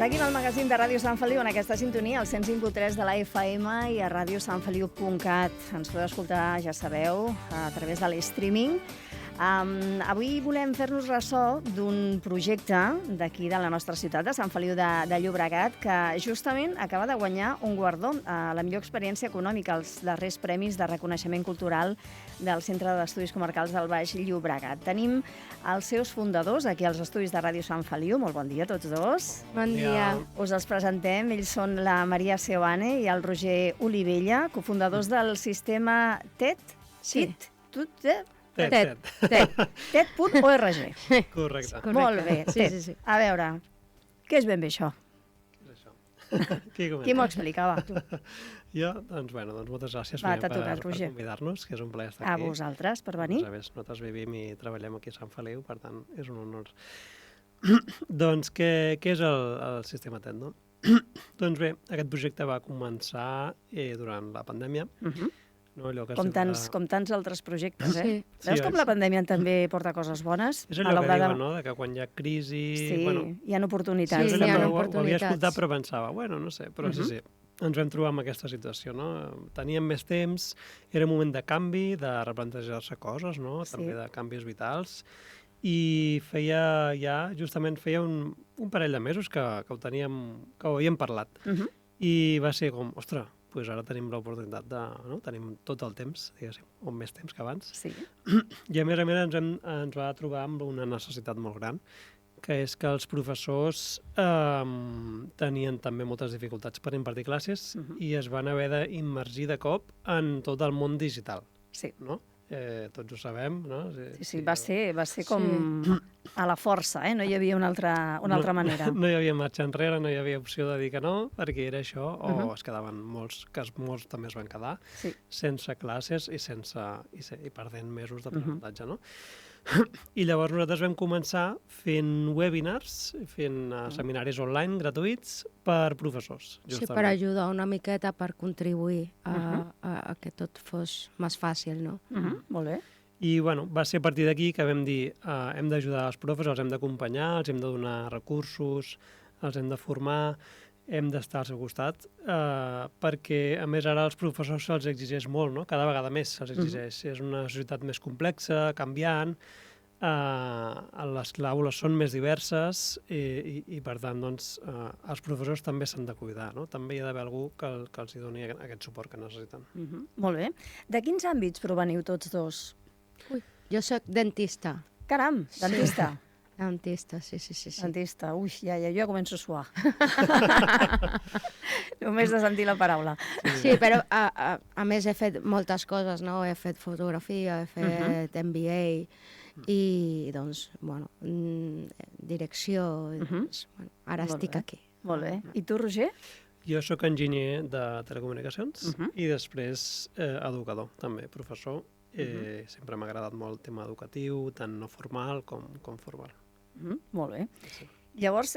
Seguim el magazín de Ràdio Sant Feliu en aquesta sintonia, al 105.3 de la FM i a radiosantfeliu.cat. Ens podeu escoltar, ja sabeu, a través de l'streaming. Avui volem fer-nos ressò d'un projecte d'aquí de la nostra ciutat, de Sant Feliu de Llobregat, que justament acaba de guanyar un guardó a la millor experiència econòmica, els darrers premis de reconeixement cultural del Centre d'Estudis Comarcals del Baix Llobregat. Tenim els seus fundadors aquí als estudis de Ràdio Sant Feliu. Molt bon dia a tots dos. Bon dia. Us els presentem. Ells són la Maria Seoane i el Roger Olivella, cofundadors del sistema TET. Sí. TET.org. Correcte. Molt bé. Sí. A veure, què és ben bé això? Què és això? Qui m'ho explicava? Jo, doncs moltes gràcies Va, per t'ha tocat, Roger. convidar-nos, que és un plaer estar A aquí. vosaltres, per venir. Nosaltres vivim i treballem aquí a Sant Feliu, per tant, és un honor. Doncs què és el sistema TET, no? Doncs bé, aquest projecte va començar durant la pandèmia. No, allò que Com tants altres projectes, eh? Sí, Veus com la pandèmia també porta coses bones? És allò que diuen, no?, que quan hi ha crisi... Sí, hi ha oportunitats. Sí, també. hi ha Ho havia oportunitats. escoltat, però pensava, no sé, però sí. Ens vam trobar amb aquesta situació, no? Teníem més temps, era un moment de canvi, de replantejar-se coses, no? Sí. També de canvis vitals, i justament feia un parell de mesos que ho havíem parlat. I va ser com, ostres, doncs ara tenim l'oportunitat tenim tot el temps, diguéssim, o més temps que abans. Sí. I a més ens va trobar amb una necessitat molt gran, que és que els professors tenien també moltes dificultats per impartir classes i es van haver d'immergir de cop en tot el món digital, Sí. no? Tots ho sabem, no? Sí, va ser com a la força, no hi havia una altra manera. No hi havia marxa enrere, no hi havia opció de dir que no, perquè era això, o es quedaven molts també es van quedar, Sí. sense classes i perdent mesos d'aprenentatge, no? I llavors nosaltres vam començar fent webinars, fent seminaris online gratuïts per professors. Sí, per ajudar una miqueta, per contribuir a que tot fos més fàcil, no? Molt bé. I va ser a partir d'aquí que vam dir hem d'ajudar els profes, els hem d'acompanyar, els hem de donar recursos, els hem de formar, hem d'estar al seu costat, perquè a més ara als professors se'ls exigeix molt, no? Cada vegada més se'ls exigeix. És una societat més complexa, canviant, les aules són més diverses i per tant, doncs, els professors també s'han de cuidar, no? També hi ha d'haver algú que els doni aquest suport que necessiten. Molt bé. De quins àmbits proveniu tots dos? Ui, jo soc dentista. Caram, dentista. Dentista, sí. Dentista. Ui, jo ja començo a suar. Només de sentir la paraula. Sí, però a més he fet moltes coses, no? He fet fotografia, he fet MBA i, doncs, direcció. Doncs, ara Molt estic bé. aquí. Molt bé. I tu, Roger? Jo sóc enginyer de telecomunicacions i després educador, també, professor. Sempre m'ha agradat molt el tema educatiu, tant no formal com formal. Molt bé. Sí. Llavors,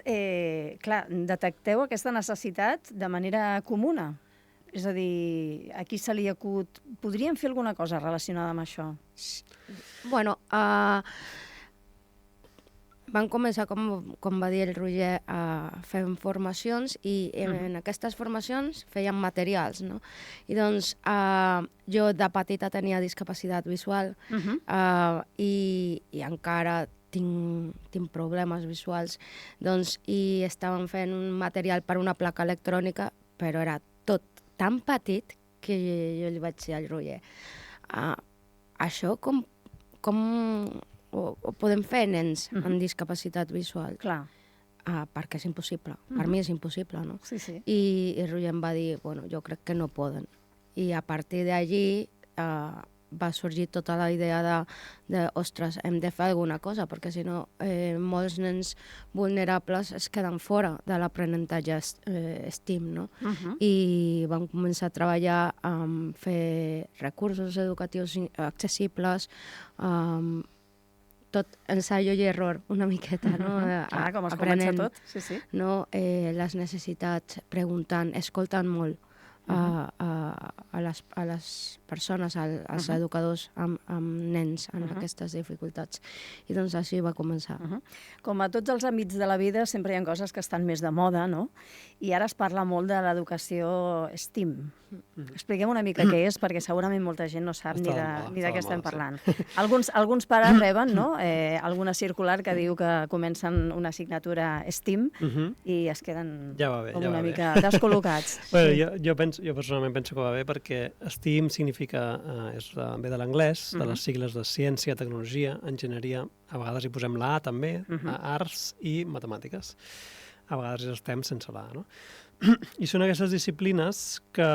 clar, detecteu aquesta necessitat de manera comuna? És a dir, aquí se li acut... Podríem fer alguna cosa relacionada amb això? Bueno, van començar, com va dir el Roger, a fer formacions i en aquestes formacions feien materials, no? I doncs jo de petita tenia discapacitat visual i encara tinc problemes visuals, doncs, i estaven fent un material per una placa electrònica, però era tot tan petit que jo li vaig dir al Roger, això com ho podem fer nens amb discapacitat visual? Clar. Perquè és impossible. Per mi és impossible, no? Sí. I Roger em va dir, jo crec que no poden. I a partir d'allí va sorgir tota la idea de ostres, hem de fer alguna cosa, perquè si no molts nens vulnerables es queden fora de l'aprenentatge STEAM, no? I vam començar a treballar amb fer recursos educatius accessibles, tot ensayo i error, una miqueta, no? Com es comença tot. Sí. No? Les necessitats, preguntant, escoltant molt a les persones, als educadors amb nens en aquestes dificultats. I doncs així va començar. Com a tots els àmbits de la vida, sempre hi ha coses que estan més de moda, no? I ara es parla molt de l'educació STEAM. Expliquem una mica què és, perquè segurament molta gent no sap ni de què estem parlant. Alguns pares reben, no?, alguna circular que diu que comencen una assignatura STEAM i es queden com una mica descol·locats. Jo personalment penso que va bé perquè STEAM significa, ve de l'anglès, de les sigles de ciència, tecnologia, enginyeria, a vegades hi posem la A també, arts i matemàtiques. A vegades és STEM sense la A, no? I són aquestes disciplines que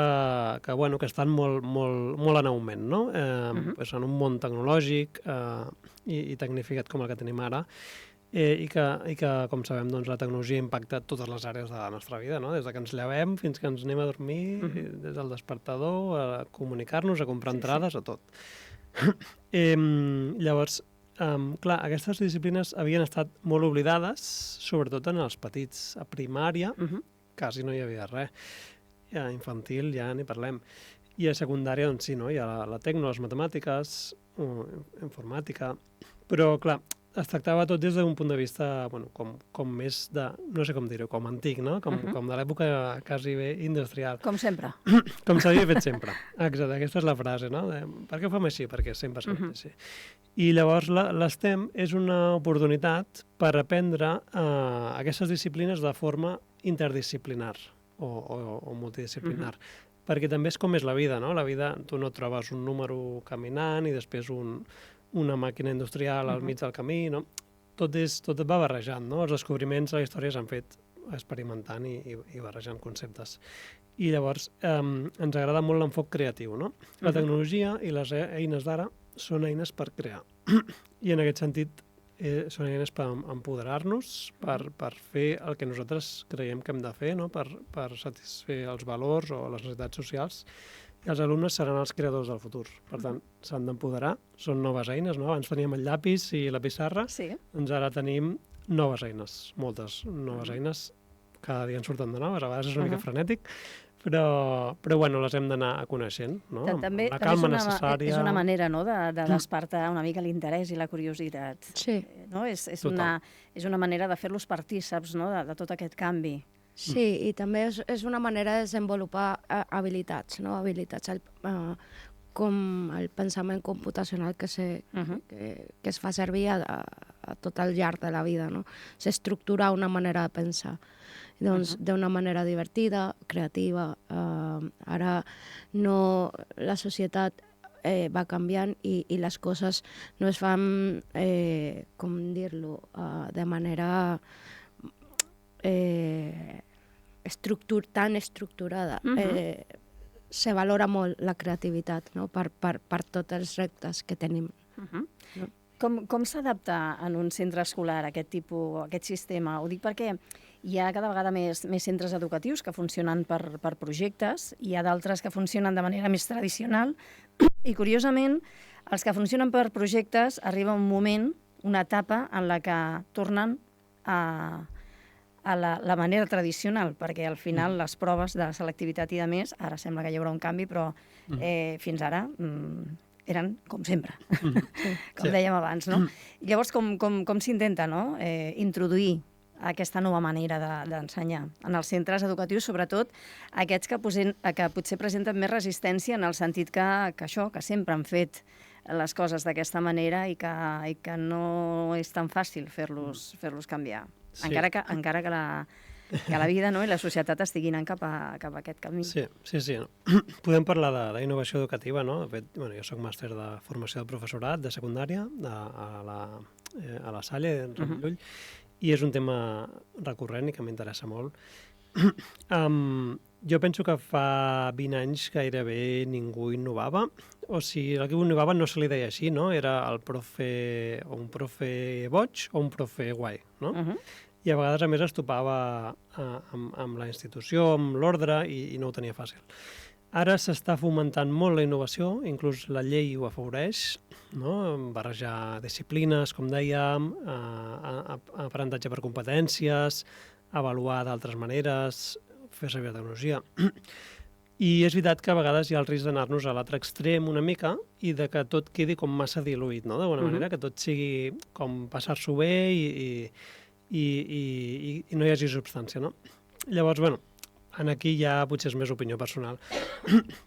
estan molt en augment, no? En un món tecnològic i tecnificat com el que tenim ara, i que, com sabem, la tecnologia impacta totes les àrees de la nostra vida, no? Des que ens llevem fins que ens anem a dormir, des del despertador, a comunicar-nos, a comprar entrades, a tot. Llavors, clar, aquestes disciplines havien estat molt oblidades, sobretot en els petits. A primària quasi no hi havia res. A infantil ja ni parlem. I a secundària, doncs sí, no? Hi ha la tecno, les matemàtiques, informàtica. Però, clar, es tractava tot des d'un punt de vista, com més de, no sé com dir-ho, com antic, no? Com de l'època quasi bé industrial. Com sempre. Com s'havia fet sempre. Exacte, aquesta és la frase, no? Per què ho fem així? Perquè sempre s'ha fet així. I llavors l'STEM és una oportunitat per aprendre aquestes disciplines de forma interdisciplinar o multidisciplinar. Perquè també és com és la vida, no? La vida, tu no trobes un número caminant i després una màquina industrial al mig del camí, no? Tot va barrejant, no? Els descobriments a la història s'han fet experimentant i barrejant conceptes. I llavors ens agrada molt l'enfoc creatiu, no? La tecnologia i les eines d'ara són eines per crear. I en aquest sentit són eines per empoderar-nos, per fer el que nosaltres creiem que hem de fer, no? Per satisfer els valors o les necessitats socials. I els alumnes seran els creadors del futur. Per tant, s'han d'empoderar, són noves eines, no? Abans teníem el llapis i la pissarra, doncs ara tenim noves eines, moltes noves eines. Cada dia en surten de noves, a vegades és una mica frenètic, però les hem d'anar coneixent, no? També la calma necessària. És una manera, no?, de despertar una mica l'interès i la curiositat. Sí. No? És una manera de fer-los partíceps, no?, de tot aquest canvi. Sí, i també és una manera de desenvolupar habilitats, no? Habilitats com el pensament computacional que es fa servir a tot el llarg de la vida, no? S'estructura una manera de pensar. Doncs d'una manera divertida, creativa. Ara la societat va canviant i les coses no es fan, com dir-lo, de manera tan estructurada. Se valora molt la creativitat, no? per tots els reptes que tenim. No? Com s'adapta en un centre escolar aquest sistema? Ho dic perquè hi ha cada vegada més centres educatius que funcionen per projectes, hi ha d'altres que funcionen de manera més tradicional i, curiosament, els que funcionen per projectes arriba un moment, una etapa en la que tornen a la manera tradicional, perquè al final les proves de selectivitat i de més, ara sembla que hi haurà un canvi, però fins ara eren com sempre, com dèiem abans, no? Llavors, com s'intenta, no?, introduir aquesta nova manera d'ensenyar en els centres educatius, sobretot aquests que potser presenten més resistència en el sentit que sempre han fet les coses d'aquesta manera i que no és tan fàcil fer-los canviar. Sí. Encara que la vida, no?, i la societat estiguin anant cap a aquest camí. Sí. No? Podem parlar d'innovació educativa, no? De fet, jo soc màster de formació de professorat de secundària a la Salle, en Ramon Llull, i és un tema recurrent i que m'interessa molt. Jo penso que fa 20 anys gairebé ningú innovava, o si el que innovava no se li deia així, no? Era un profe boig o un profe guai, no? I a vegades, a més, es topava amb la institució, amb l'ordre, i no ho tenia fàcil. Ara s'està fomentant molt la innovació, inclús la llei ho afavoreix, no? Barrejar disciplines, com dèiem, aprenentatge per competències, avaluar d'altres maneres, fer servir la tecnologia. I és veritat que a vegades hi ha el risc d'anar-nos a l'altre extrem una mica i de que tot quedi com massa diluït, no? D'alguna manera, que tot sigui com passar-s'ho bé i no hi hagi substància, no? Llavors, bueno, aquí ja potser és més opinió personal,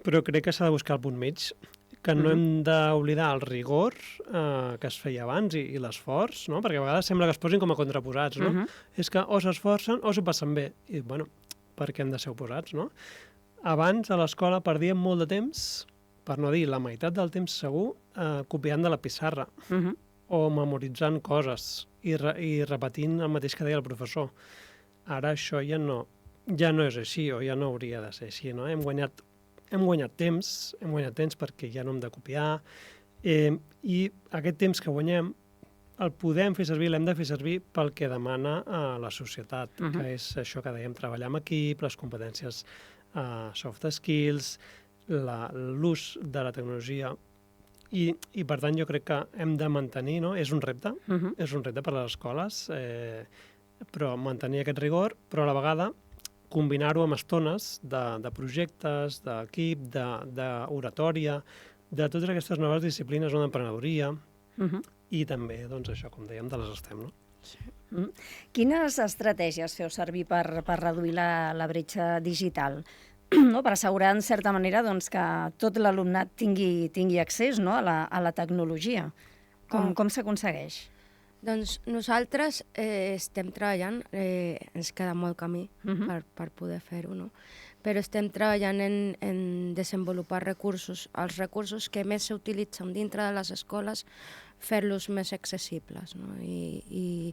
però crec que s'ha de buscar el punt mig, que no hem d'oblidar el rigor que es feia abans i l'esforç, no? Perquè a vegades sembla que es posin com a contraposats, no? És que o s'esforcen o s'ho passen bé. I, bueno, per què hem de ser oposats, no? Abans, a l'escola, perdíem molt de temps, per no dir la meitat del temps segur, copiant de la pissarra o memoritzant coses i repetint el mateix que deia el professor. Ara això ja no és així, o ja no hauria de ser així, no? Hem guanyat temps perquè ja no hem de copiar, i aquest temps que guanyem el podem fer servir, l'hem de fer servir pel que demana la societat, que és això que dèiem, treballar en equip, les competències soft skills, l'ús de la tecnologia, i per tant jo crec que hem de mantenir, no? És un repte per a les escoles, però mantenir aquest rigor, però a la vegada combinar-ho amb estones de projectes, d'equip, d'oratòria, de totes aquestes noves disciplines, d'emprenedoria, i també, doncs això, com dèiem, de les STEM, no? Quines estratègies feu servir per reduir la bretxa digital? No? Per assegurar, en certa manera, doncs, que tot l'alumnat tingui accés, no? a la tecnologia. Com s'aconsegueix? Doncs nosaltres estem treballant, ens queda molt camí per poder fer-ho, no? Però estem treballant en desenvolupar recursos, els recursos que més s'utilitzen dintre de les escoles, fer-los més accessibles, no? I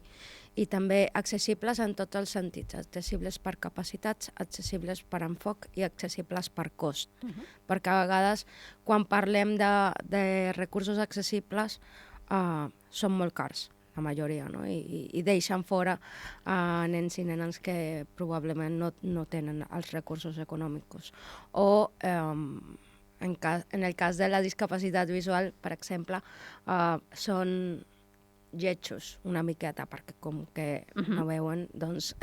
també accessibles en tots els sentits, accessibles per capacitats, accessibles per enfoc i accessibles per cost. Perquè a vegades, quan parlem de recursos accessibles, són molt cars, la majoria, no? I deixen fora nens i nenes que probablement no tenen els recursos econòmics. O en el cas de la discapacitat visual, per exemple, són lletjos una miqueta, perquè com que no veuen, doncs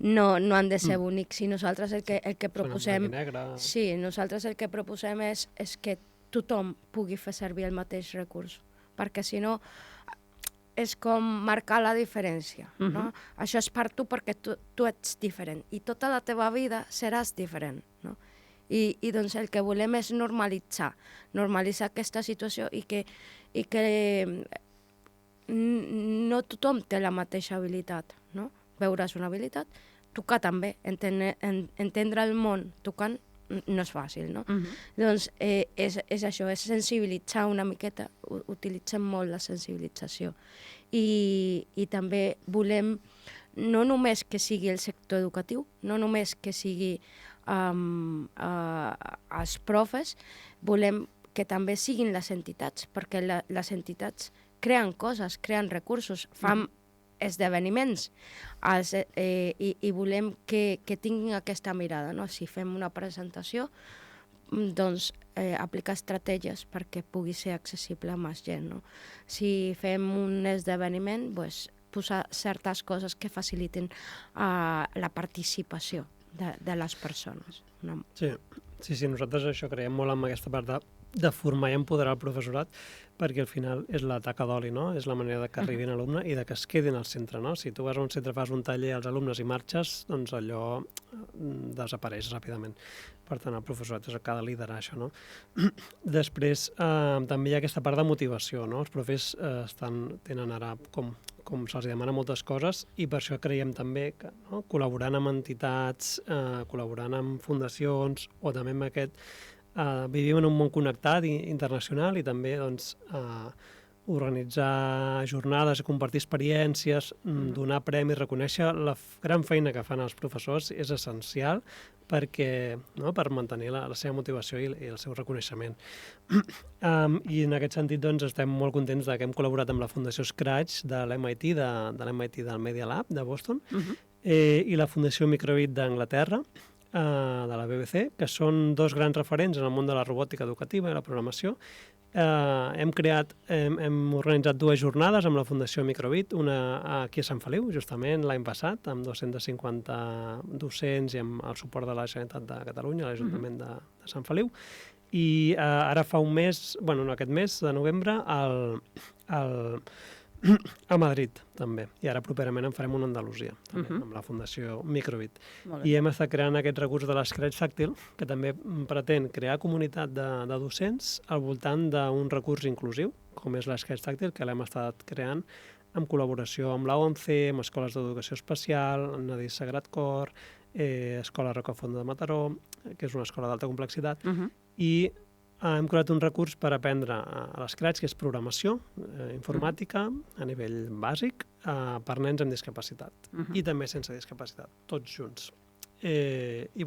no han de ser bonics. I nosaltres el que proposem... Sí, nosaltres el que proposem és que tothom pugui fer servir el mateix recurs, perquè si no és com marcar la diferència, no? Això és per tu perquè tu ets diferent i tota la teva vida seràs diferent, no? I doncs el que volem és normalitzar aquesta situació i que no tothom té la mateixa habilitat, no? Veure's una habilitat, tocar també, entendre el món tocant no és fàcil, no? Doncs és això, és sensibilitzar una miqueta, utilitzem molt la sensibilització. I també volem no només que sigui el sector educatiu, no només que sigui els profes, volem que també siguin les entitats, perquè les entitats creen coses, creen recursos, fan esdeveniments i volem que tinguin aquesta mirada, no? Si fem una presentació, doncs aplicar estratègies perquè pugui ser accessible a més gent, no? Si fem un esdeveniment, doncs posar certes coses que facilitin la participació de les persones. No? Sí, nosaltres això creiem molt en aquesta part de formar i empoderar el professorat, perquè al final és la taca d'oli, no? És la manera que arribin l'alumne i de que es quedin al centre, no? Si tu vas a un centre, fas un taller als alumnes i marxes, doncs allò desapareix ràpidament. Per tant, el professorat és el que ha de liderar això, no? Després, també hi ha aquesta part de motivació, no? Els profes tenen ara com se'ls demana moltes coses i per això creiem també que col·laborant amb entitats, col·laborant amb fundacions o també amb vivim en un món connectat i internacional i també doncs, organitzar jornades, compartir experiències, donar premis, reconèixer la gran feina que fan els professors és essencial per mantenir la seva motivació i el seu reconeixement. I en aquest sentit doncs, estem molt contents que hem col·laborat amb la Fundació Scratch de l'MIT, del Media Lab de Boston, i la Fundació Microbit d'Anglaterra, de la BBC, que són dos grans referents en el món de la robòtica educativa i la programació. Hem organitzat 2 jornades amb la Fundació Microbit, una aquí a Sant Feliu, justament l'any passat, amb 250 docents i amb el suport de la Generalitat de Catalunya, l'Ajuntament de Sant Feliu. I ara fa un mes, aquest mes de novembre, a Madrid, també. I ara properament en farem una a Andalusia, també, amb la Fundació Microbit. I hem estat creant aquest recurs de l'Scratch Tàctil, que també pretén crear comunitat de docents al voltant d'un recurs inclusiu, com és l'Scratch Tàctil, que l'hem estat creant en col·laboració amb la ONCE, amb escoles d'educació especial, amb Nadis Sagrat Cor, Escola Rocafont de Mataró, que és una escola d'alta complexitat, i hem creat un recurs per aprendre a l'Scratch, que és programació informàtica a nivell bàsic per nens amb discapacitat i també sense discapacitat, tots junts. I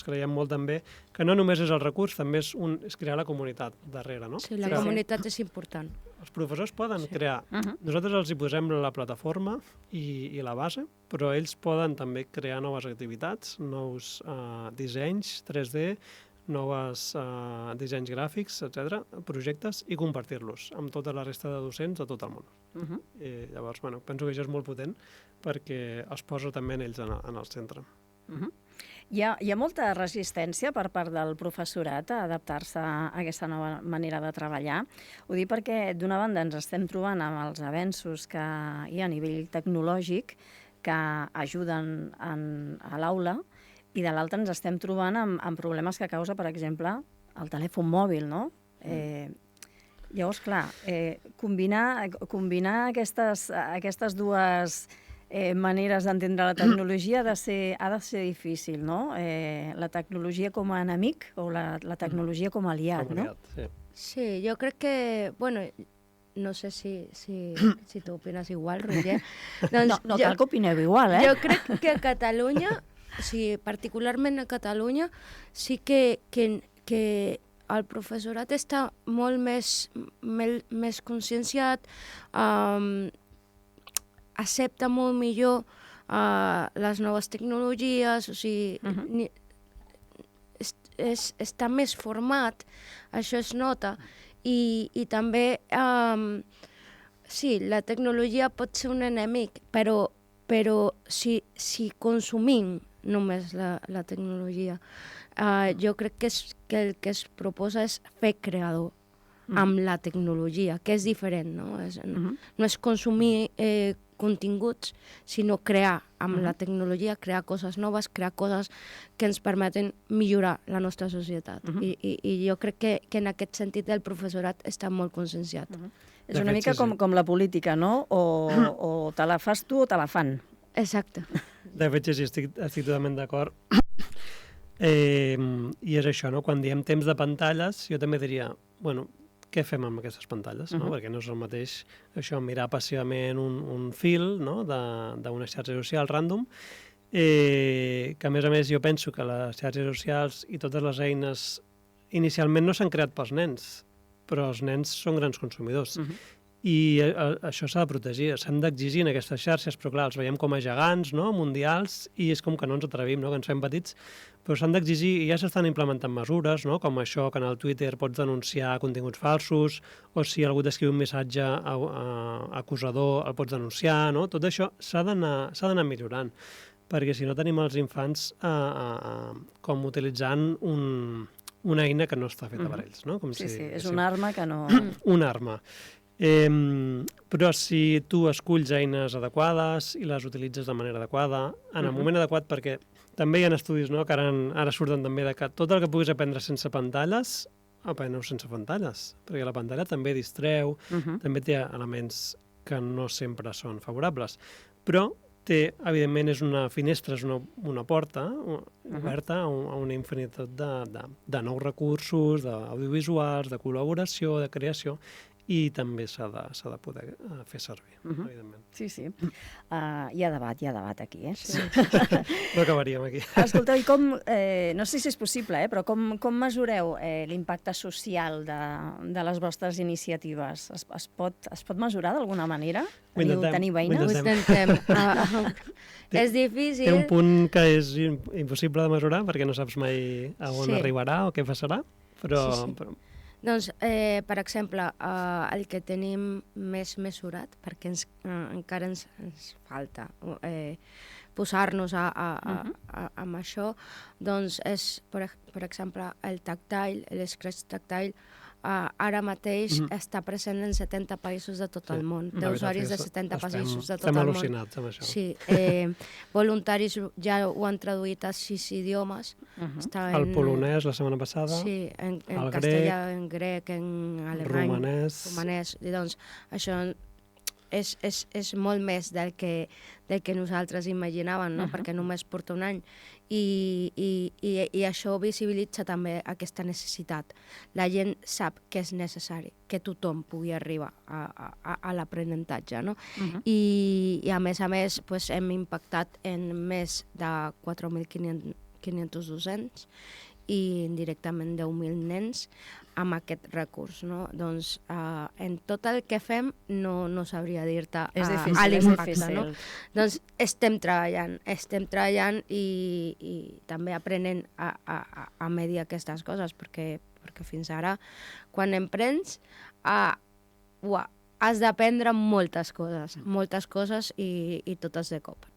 creiem molt també que no només és el recurs, també és crear la comunitat darrere, no? Sí, la comunitat és important. Els professors poden crear, nosaltres els hi posem la plataforma i la base, però ells poden també crear noves activitats, nous dissenys 3D, nous dissenys gràfics, etc., projectes, i compartir-los amb tota la resta de docents de tot el món. Llavors, penso que això és molt potent perquè els posa també ells en el centre. Hi ha molta resistència per part del professorat a adaptar-se a aquesta nova manera de treballar. Ho dic perquè, d'una banda, ens estem trobant amb els avenços que hi ha a nivell tecnològic que ajuden a l'aula, i de l'altra ens estem trobant amb problemes que causa, per exemple, el telèfon mòbil, no? Llavors, clar, combinar aquestes dues maneres d'entendre la tecnologia ha de ser difícil, no? La tecnologia com a enemic o la tecnologia com a aliat, no? Sí, jo crec que, no sé si tu opines igual, Roger. No cal que opineu igual, eh? Jo crec que a Catalunya, particularment a Catalunya, sí que el professorat està molt més conscienciat, accepta molt millor les noves tecnologies, o sigui, està més format, això es nota, i també, sí, la tecnologia pot ser un enemic, però si consumim només la tecnologia, jo crec que el que es proposa és fer creador amb la tecnologia, que és diferent, no? No és consumir continguts, sinó crear amb la tecnologia, crear coses noves, crear coses que ens permeten millorar la nostra societat. I jo crec que en aquest sentit el professorat està molt conscienciat. És una mica com la política, no? O te la fas tu o te la fan. Exacte. De fet, sí, estic totalment d'acord. I és això, no? Quan diem temps de pantalles, jo també diria, què fem amb aquestes pantalles? Perquè no és el mateix això, mirar passivament un fil d'una xarxa social random, que a més jo penso que les xarxes socials i totes les eines inicialment no s'han creat pels nens, però els nens són grans consumidors. I això s'ha de protegir, s'han d'exigir en aquestes xarxes, però clar, els veiem com a gegants, mundials, i és com que no ens atrevim, que ens fem petits, però s'han d'exigir, i ja s'estan implementant mesures, com això, que en el Twitter pots denunciar continguts falsos, o si algú t'escriu un missatge acusador el pots denunciar, tot això s'ha d'anar millorant, perquè si no tenim els infants com utilitzant una eina que no està feta per ells. Sí, és una arma que no... Una arma. Però si tu esculls eines adequades i les utilitzes de manera adequada, en el moment adequat, perquè també hi ha estudis que ara surten també de que tot el que puguis aprendre sense pantalles, aprendre-ho sense pantalles, perquè la pantalla també distreu, també té elements que no sempre són favorables, però evidentment, és una finestra, és una porta oberta a una infinitat de nous recursos, d'audiovisuals, de col·laboració, de creació, i també s'ha de poder fer servir, evidentment. Sí. Hi ha debat aquí, Sí. No acabaríem aquí. Escolteu, i com, no sé si és possible, però com mesureu l'impacte social de les vostres iniciatives? Es pot mesurar d'alguna manera? Teniu eines? Ho intentem. És difícil. Té un punt que és impossible de mesurar perquè no saps mai a on arribarà o què passarà, però... Doncs, per exemple, el que tenim més mesurat, perquè encara ens falta posar-nos amb això, doncs és, per exemple, el tactile, l'Scratch tactile, ara mateix està present en 70 països de tot el món, d'usuaris de 70 països de tot el món. Estem al·lucinats amb això. Sí, voluntaris ja ho han traduït a 6 idiomes. El polonès la setmana passada, sí, en castellà, en grec, en alemany, romanès. I doncs això és molt més del que nosaltres imaginàvem, no? Perquè només porta un any. I això visibilitza també aquesta necessitat. La gent sap que és necessari, que tothom pugui arribar a l'aprenentatge, no? I a més, pues, hem impactat en més de 4.500 docents i indirectament 10.000 nens amb aquest recurs, no? Doncs en tot el que fem no sabria dir-te l'impacte, no? Doncs estem treballant i també aprenent a medir aquestes coses, perquè fins ara, quan emprens, has d'aprendre moltes coses i totes de cop.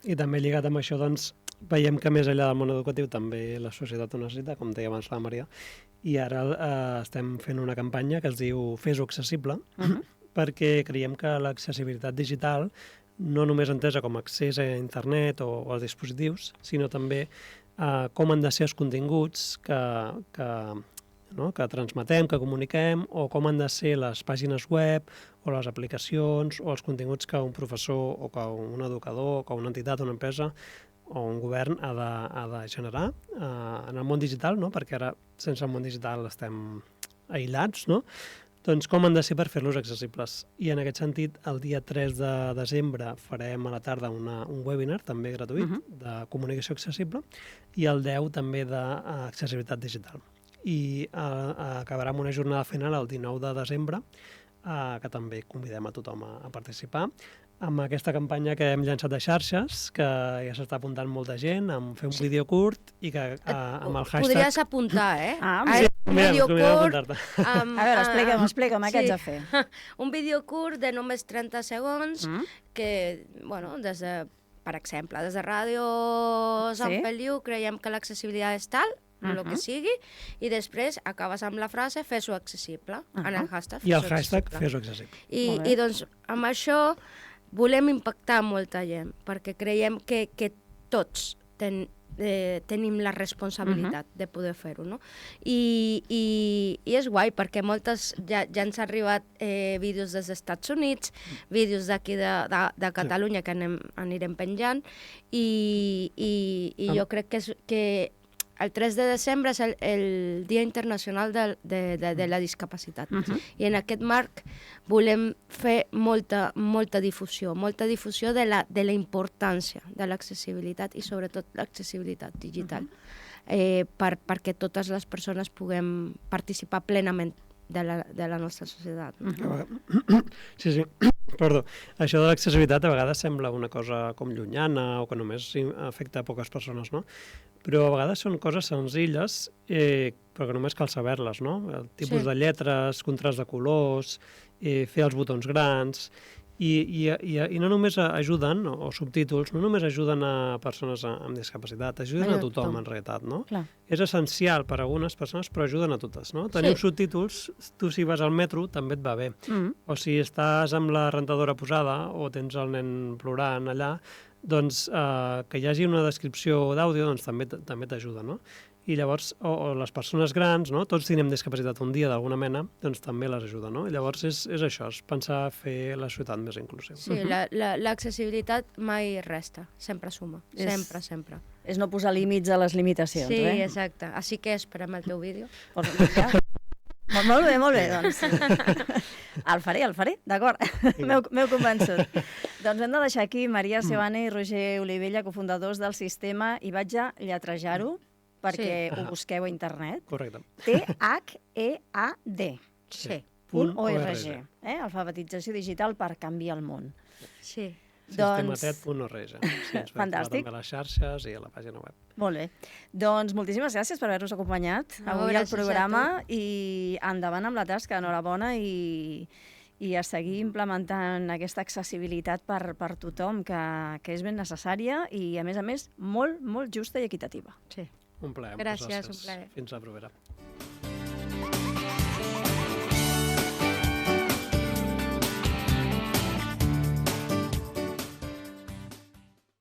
I també lligat amb això, doncs, veiem que més enllà del món educatiu també la societat ho necessita, com deia abans la Maria, i ara estem fent una campanya que es diu Fes-ho accessible, perquè creiem que l'accessibilitat digital, no només entesa com a accés a internet o als dispositius, sinó també com han de ser els continguts que transmetem, que comuniquem, o com han de ser les pàgines web o les aplicacions o els continguts que un professor o que un educador o que una entitat o una empresa o un govern ha de generar en el món digital, no? Perquè ara sense el món digital estem aïllats, no? Doncs com han de ser per fer-los accessibles. I en aquest sentit, el dia 3 de desembre farem a la tarda un webinar, també gratuït, de comunicació accessible, i el 10 també d'accessibilitat digital. I acabarà amb una jornada final el 19 de desembre, que també convidem a tothom a participar, amb aquesta campanya que hem llançat de xarxes, que ja s'està apuntant molta gent, a fer un vídeo curt i que amb el hashtag... Podries apuntar, Un vídeo curt... A veure, explica'm què haig de fer. Un vídeo curt de només 30 segons que, bueno, per exemple, des de Ràdio Sant Feliu creiem que l'accessibilitat és tal, el que sigui, i després acabes amb la frase fes-ho accessible, en el hashtag i el hashtag fes-ho accessible. I doncs amb això volem impactar molta gent, perquè creiem que tots tenim la responsabilitat de poder fer-ho, no? I és guai, perquè moltes ja ens han arribat vídeos dels Estats Units, vídeos d'aquí de Catalunya que anirem penjant, i jo crec que el 3 de desembre és el Dia Internacional de la Discapacitat. I en aquest marc volem fer molta difusió de la importància de l'accessibilitat i sobretot l'accessibilitat digital, perquè totes les persones puguem participar plenament de la nostra societat. Sí. Perdó. Això de l'accessibilitat a vegades sembla una cosa com llunyana o que només afecta a poques persones, no? Però a vegades són coses senzilles, però que només cal saber-les, no? El tipus de lletres, contrast de colors, fer els botons grans, i no només ajuden, o subtítols, no només ajuden a persones amb discapacitat, ajuden a tothom, en realitat, no? És essencial per a algunes persones, però ajuden a totes, no? Tenir subtítols, tu si vas al metro també et va bé. O si estàs amb la rentadora posada o tens el nen plorant allà, doncs que hi hagi una descripció d'àudio doncs també t'ajuda, no? I llavors, o les persones grans, no? Tots tenim discapacitat un dia d'alguna mena, doncs també les ajuda, no? I llavors és això, és pensar a fer la societat més inclusiva. Sí, l'accessibilitat mai resta, sempre suma, sempre. És no posar límits a les limitacions, Sí, exacte. Així que esperem el teu vídeo. Molt bé, doncs. El faré, d'acord. M'heu convençut. Doncs hem de deixar aquí Maria Sebane i Roger Olivella, cofundadors del sistema, i vaig a lletrejar-ho perquè ho busqueu a internet. Correcte. THEAD. Sí. .org. Alfabetització digital per canviar el món. Sí. Sistematet.org. Sí, ens Fantàstic. també a les xarxes i a la pàgina web. Molt bé. Doncs moltíssimes gràcies per haver-nos acompanyat avui al programa i endavant amb la tasca. Enhorabona i a seguir implementant aquesta accessibilitat per tothom, que és ben necessària i, a més, molt, molt justa i equitativa. Sí. Un plaer. Gràcies, un plaer. Fins la propera.